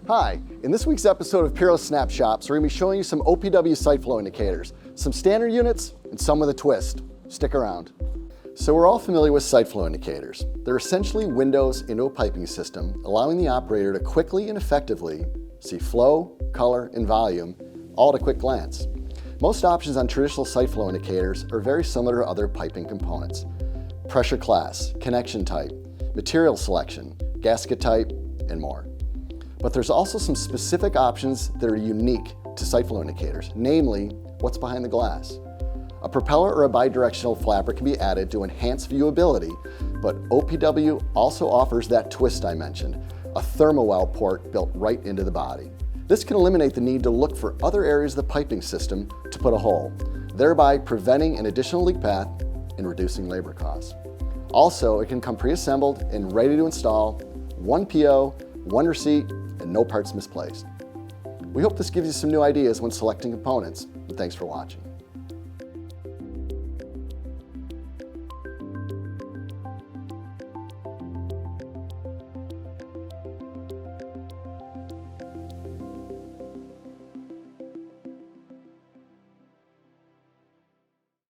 Hi, in this week's episode of Peerless SnapShops, we're going to be showing you some OPW Sight Flow Indicators, some standard units and some with a twist. Stick around. So we're all familiar with sight flow indicators. They're essentially windows into a piping system, allowing the operator to quickly and effectively see flow, color, and volume, all at a quick glance. Most options on traditional sight flow indicators are very similar to other piping components. Pressure class, connection type, material selection, gasket type, and more. But there's also some specific options that are unique to sight flow indicators, namely what's behind the glass. A propeller or a bidirectional flapper can be added to enhance viewability, but OPW also offers that twist I mentioned, a thermowell port built right into the body. This can eliminate the need to look for other areas of the piping system to put a hole, thereby preventing an additional leak path and reducing labor costs. Also, it can come pre-assembled and ready to install, one PO, one receipt, and no parts misplaced. We hope this gives you some new ideas when selecting components, and thanks for watching.